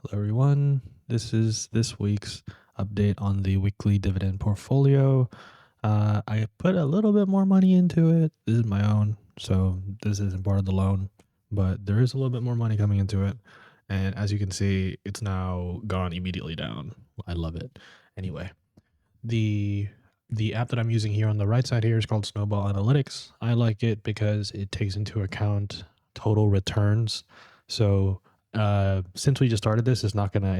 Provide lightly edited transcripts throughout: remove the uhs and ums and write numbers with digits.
Hello, everyone. This is this week's update on the weekly dividend portfolio. I put a little bit more money into it. This is my own, so this isn't part of the loan, but there is a little bit more money coming into it. And as you can see, it's now gone immediately down. I love it. Anyway, the the app that I'm using here on the right side here is called Snowball Analytics. I like it because it takes into account total returns. So since we just started this, it's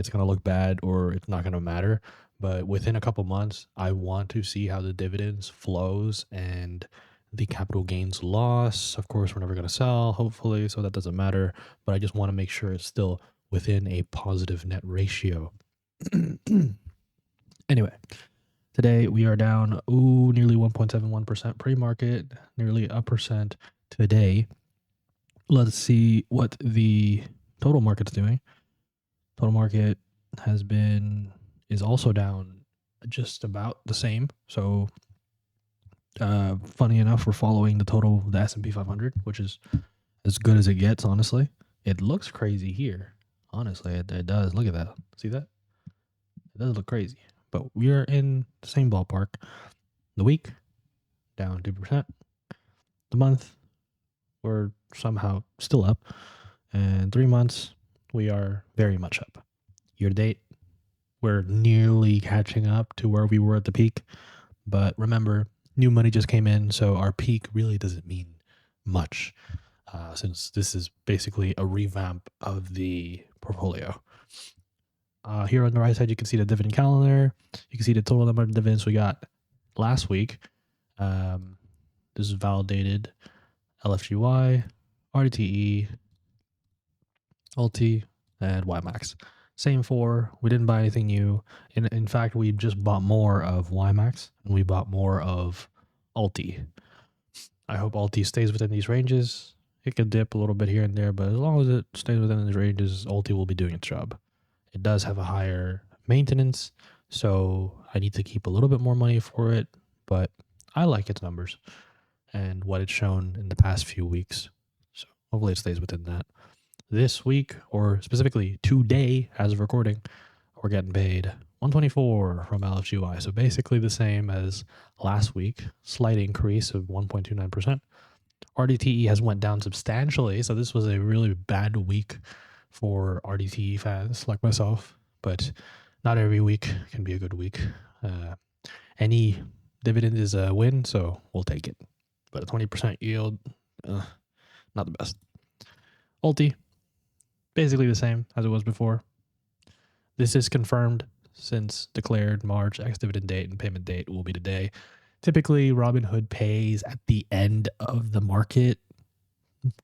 gonna look bad or it's not gonna matter. But within a couple months, I want to see how the dividends flows and the capital gains loss. Of course, we're never gonna sell, hopefully, so that doesn't matter. But I just want to make sure it's still within a positive net ratio. Anyway, today we are down nearly 1.71% pre-market, nearly a percent today. Let's see what the total market's doing. Total market is also down just about the same. So funny enough, we're following the S&P 500, which is as good as it gets, honestly. It looks crazy here. Honestly, it does. Look at that. See that? It does look crazy. But we are in the same ballpark. The week, down 2%. The month, we're somehow still up. And 3 months, we are very much up. Year to date, we're nearly catching up to where we were at the peak. But remember, new money just came in, so our peak really doesn't mean much, since this is basically a revamp of the portfolio. Here on the right side, you can see the dividend calendar. You can see the total number of dividends we got last week. This is validated LFGY, RDTE, LT, and YMAX. Same for, we didn't buy anything new. In fact, we just bought more of YMAX and we bought more of Alti. I hope Alti stays within these ranges. It could dip a little bit here and there, but as long as it stays within these ranges, Alti will be doing its job. It does have a higher maintenance, so I need to keep a little bit more money for it, but I like its numbers and what it's shown in the past few weeks. So hopefully it stays within that. This week, or specifically today as of recording, we're getting paid 124 from LFGY. So basically the same as last week, slight increase of 1.29%. RDTE has went down substantially, so this was a really bad week for RDTE fans like myself, but not every week can be a good week. Any dividend is a win, so we'll take it. But a 20% yield, not the best. Ulti, basically the same as it was before. This is confirmed since declared March ex-dividend date and payment date will be today. Typically, Robinhood pays at the end of the market,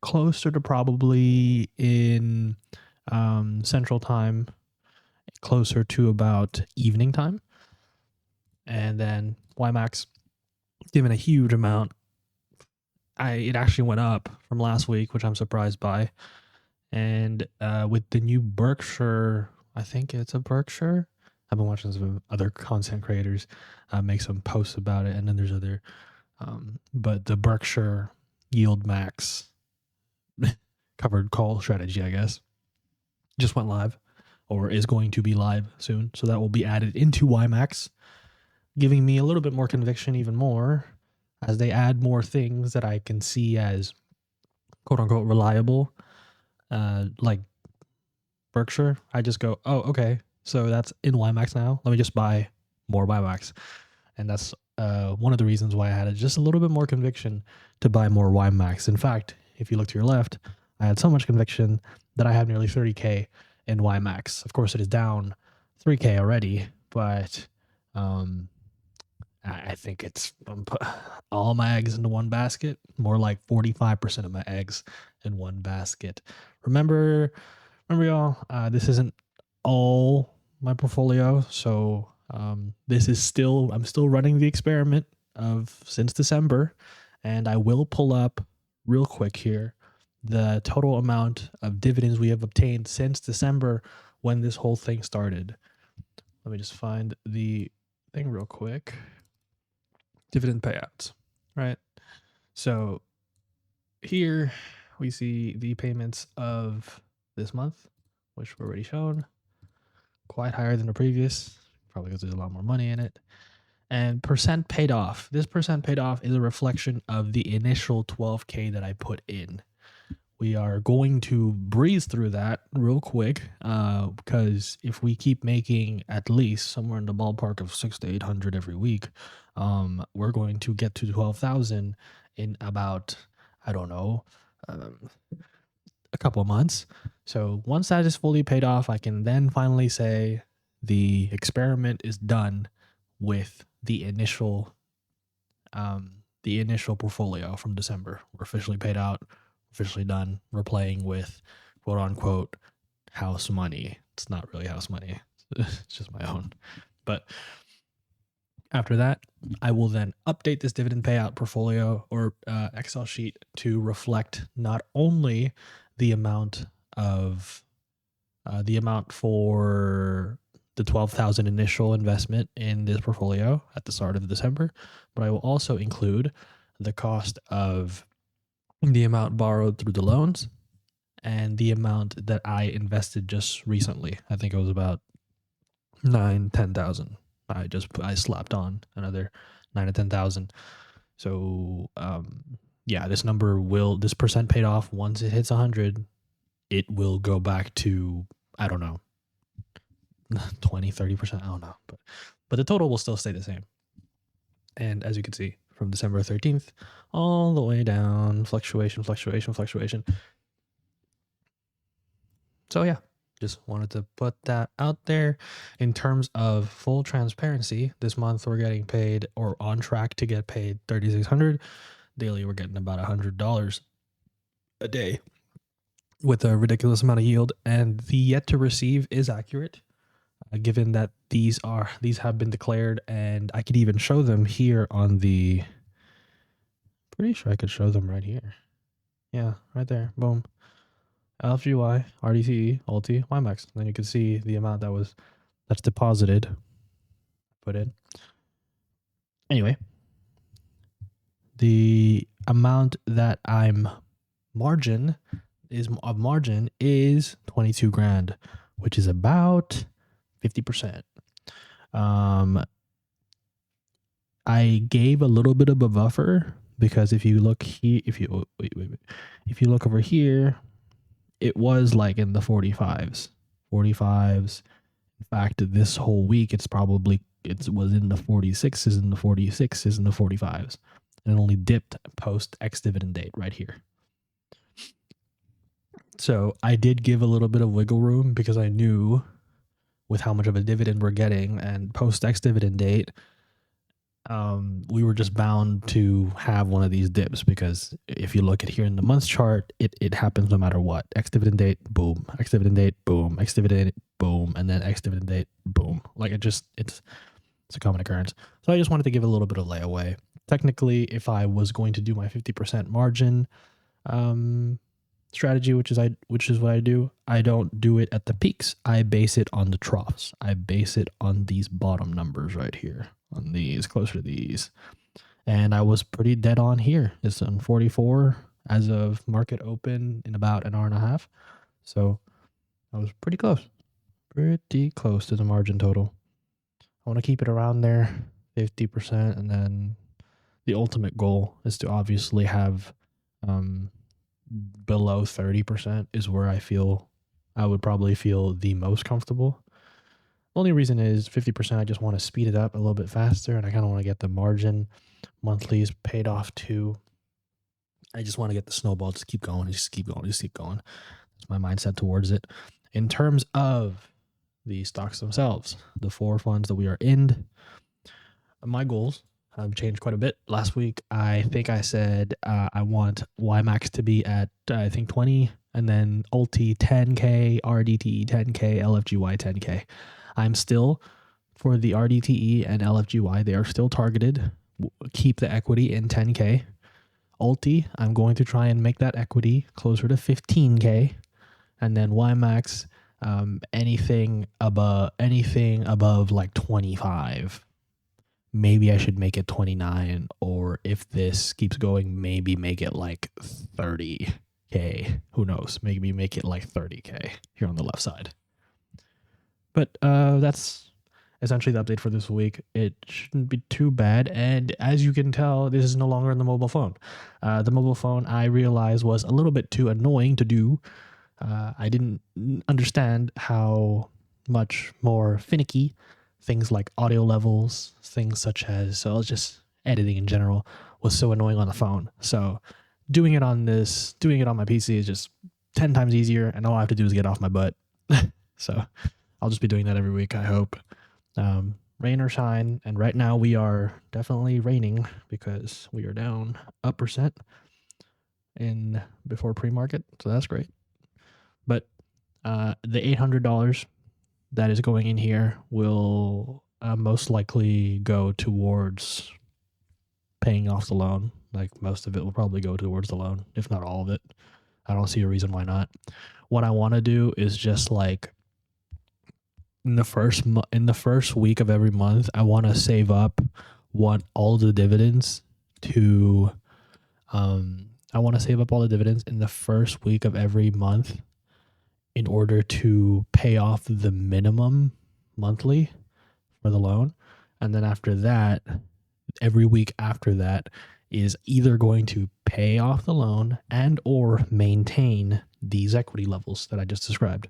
closer to probably in Central Time, closer to about evening time. And then YMAX, given a huge amount, it actually went up from last week, which I'm surprised by. And with the new Berkshire, I think it's a Berkshire. I've been watching some other content creators make some posts about it, and then there's other, but the Berkshire Yield Max covered call strategy, I guess, just went live or is going to be live soon. So that will be added into YMAX, giving me a little bit more conviction, even more, as they add more things that I can see as quote unquote reliable. Like Berkshire, I just go, oh, okay, so that's in YMAX now. Let me just buy more YMAX. And that's one of the reasons why I had just a little bit more conviction to buy more YMAX. In fact, if you look to your left, I had so much conviction that I have nearly 30K in YMAX. Of course, it is down 3K already, but I think it's all my eggs into one basket, more like 45% of my eggs in one basket. Remember y'all, this isn't all my portfolio. So I'm still running the experiment of since December, and I will pull up real quick here the total amount of dividends we have obtained since December when this whole thing started. Let me just find the thing real quick. Dividend payouts, right? So here we see the payments of this month, which were already shown. quite higher than the previous, probably because there's a lot more money in it. And percent paid off. This percent paid off is a reflection of the initial 12K that I put in. We are going to breeze through that real quick because if we keep making at least somewhere in the ballpark of 600 to 800 every week, we're going to get to 12,000 in about, I don't know, a couple of months. So once that is fully paid off, I can then finally say the experiment is done with the initial portfolio from December. We're officially paid out, officially done. We're playing with quote unquote house money. It's not really house money. It's just my own. But after that, I will then update this dividend payout portfolio or Excel sheet to reflect not only the amount for the 12,000 initial investment in this portfolio at the start of December, but I will also include the cost of the amount borrowed through the loans and the amount that I invested just recently. I think it was about 10,000. I slapped on another 9 to 10,000. So this percent paid off once it hits 100, it will go back to, I don't know, 20, 30%. I don't know, but the total will still stay the same. And as you can see, from December 13th all the way down, fluctuation. So yeah, just wanted to put that out there. In terms of full transparency, this month we're getting paid, or on track to get paid, $3,600 daily. We're getting about $100 a day with a ridiculous amount of yield, and the yet to receive is accurate, given that these have been declared, and I could even show them here on the. Pretty sure I could show them right here. Yeah, right there. Boom. LFGY, RDTE, Ulti, YMAX. Then you can see the amount that's deposited, put in. Anyway, the amount that I'm margin is 22 grand, which is about 50%. I gave a little bit of a buffer because if you look here, if you look over here, it was like in the 45s. In fact, this whole week it was in the 46s, in the 46s, in the 45s, and it only dipped post ex-dividend date right here. So I did give a little bit of wiggle room because I knew with how much of a dividend we're getting and post ex-dividend date, we were just bound to have one of these dips, because if you look at here in the month chart, it happens no matter what. Ex-dividend date, boom. Ex-dividend date, boom. Ex-dividend date, boom. And then ex-dividend date, boom. Like it's a common occurrence. So I just wanted to give a little bit of layaway. Technically, if I was going to do my 50% margin strategy, which is what I do, I don't do it at the peaks. I base it on the troughs. I base it on these bottom numbers right here, on these, closer to these. And I was pretty dead on here. It's on 44 as of market open in about an hour and a half. So I was pretty close to the margin total. I want to keep it around there, 50%. And then the ultimate goal is to obviously have below 30% is where I would probably feel the most comfortable. The only reason is 50%, I just want to speed it up a little bit faster, and I kind of want to get the margin monthlies paid off too. I just want to get the snowball, just keep going. That's my mindset towards it. In terms of the stocks themselves, the 4 funds that we are in, my goals have changed quite a bit. Last week, I think I said I want YMAX to be at, I think, 20, and then Ulti 10K, RDTE 10K, LFGY 10K. I'm still, for the RDTE and LFGY, they are still targeted. Keep the equity in 10K. Ulti, I'm going to try and make that equity closer to 15K. And then YMAX, anything above like 25. Maybe I should make it 29, or if this keeps going, maybe make it like 30K. Who knows? Maybe make it like 30K here on the left side. But that's essentially the update for this week. It shouldn't be too bad. And as you can tell, this is no longer on the mobile phone. The mobile phone, I realized, was a little bit too annoying to do. I didn't understand how much more finicky things like audio levels, things such as, so just editing in general, was so annoying on the phone. So doing it on my PC is just 10 times easier, and all I have to do is get off my butt. So I'll just be doing that every week, I hope. Rain or shine, and right now we are definitely raining because we are down a percent in before pre-market, so that's great. But the $800 that is going in here will most likely go towards paying off the loan. Like most of it will probably go towards the loan, if not all of it. I don't see a reason why not. What I want to do is just like in the first week of every month, I want to save up all the dividends to I want to save up all the dividends in the first week of every month in order to pay off the minimum monthly for the loan. And then after that, every week after that is either going to pay off the loan and or maintain these equity levels that I just described.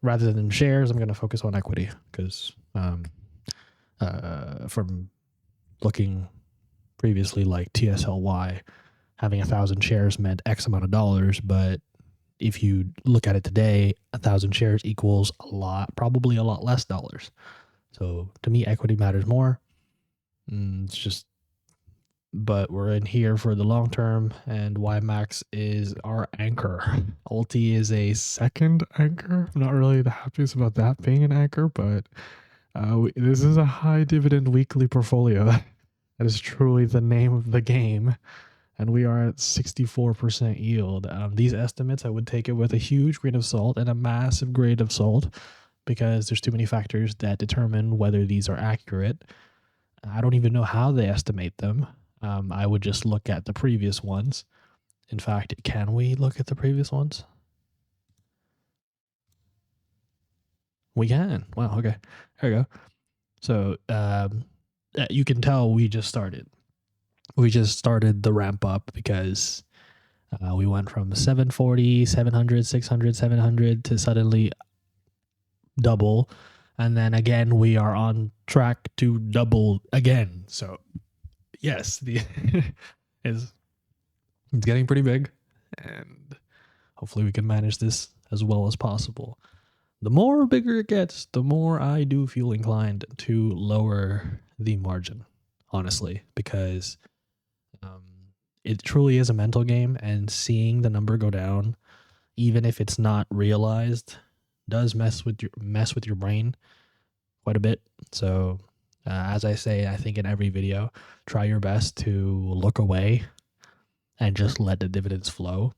Rather than shares, I'm going to focus on equity because from looking previously, like TSLY, having 1,000 shares meant X amount of dollars, but if you look at it today, 1,000 shares equals probably a lot less dollars. So to me, equity matters more. It's just, but we're in here for the long term, and YMAX is our anchor. Ulti is a second anchor. I'm not really the happiest about that being an anchor, but this is a high dividend weekly portfolio. That is truly the name of the game. And we are at 64% yield. These estimates, I would take it with a huge grain of salt and a massive grain of salt because there's too many factors that determine whether these are accurate. I don't even know how they estimate them. I would just look at the previous ones. In fact, can we look at the previous ones? We can. Wow, okay. There we go. So you can tell we just started. We just started the ramp up because we went from 740, 700, 600, 700 to suddenly double. And then again, we are on track to double again. So yes, it's getting pretty big, and hopefully we can manage this as well as possible. The more bigger it gets, the more I do feel inclined to lower the margin, honestly, because it truly is a mental game, and seeing the number go down, even if it's not realized, does mess with your brain quite a bit. So as I say, I think in every video, try your best to look away and just let the dividends flow.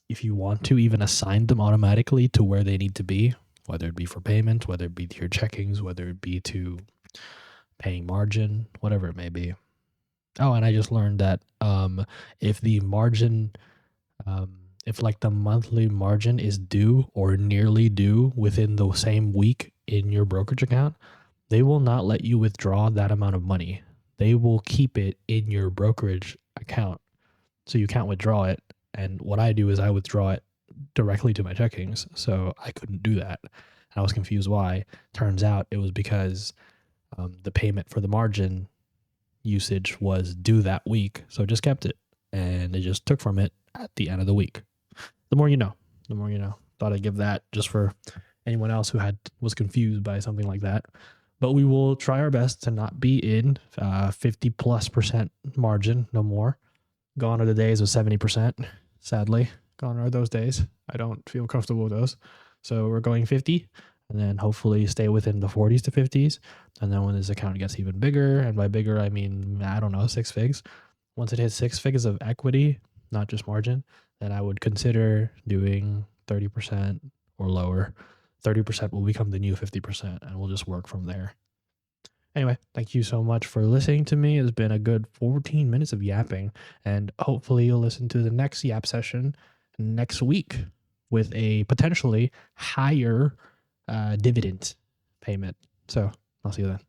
If you want to, even assign them automatically to where they need to be, whether it be for payment, whether it be to your checkings, whether it be to paying margin, whatever it may be. Oh, and I just learned that if the margin, if like the monthly margin is due or nearly due within the same week in your brokerage account, they will not let you withdraw that amount of money. They will keep it in your brokerage account, so you can't withdraw it. And what I do is I withdraw it directly to my checkings, so I couldn't do that. And I was confused why. Turns out it was because the payment for the margin usage was due that week, so it just kept it, and it just took from it at the end of the week. The more you know, the more you know. Thought I'd give that just for anyone else who was confused by something like that. But we will try our best to not be in 50+% margin, no more. Gone are the days of 70%, sadly. Gone are those days. I don't feel comfortable with those. So we're going 50, and then hopefully stay within the 40s to 50s. And then when this account gets even bigger, and by bigger, I mean, I don't know, 6 figs. Once it hits 6 figures of equity, not just margin, then I would consider doing 30% or lower. 30% will become the new 50%, and we'll just work from there. Anyway, thank you so much for listening to me. It's been a good 14 minutes of yapping, and hopefully you'll listen to the next yap session next week with a potentially higher dividend payment. So I'll see you then.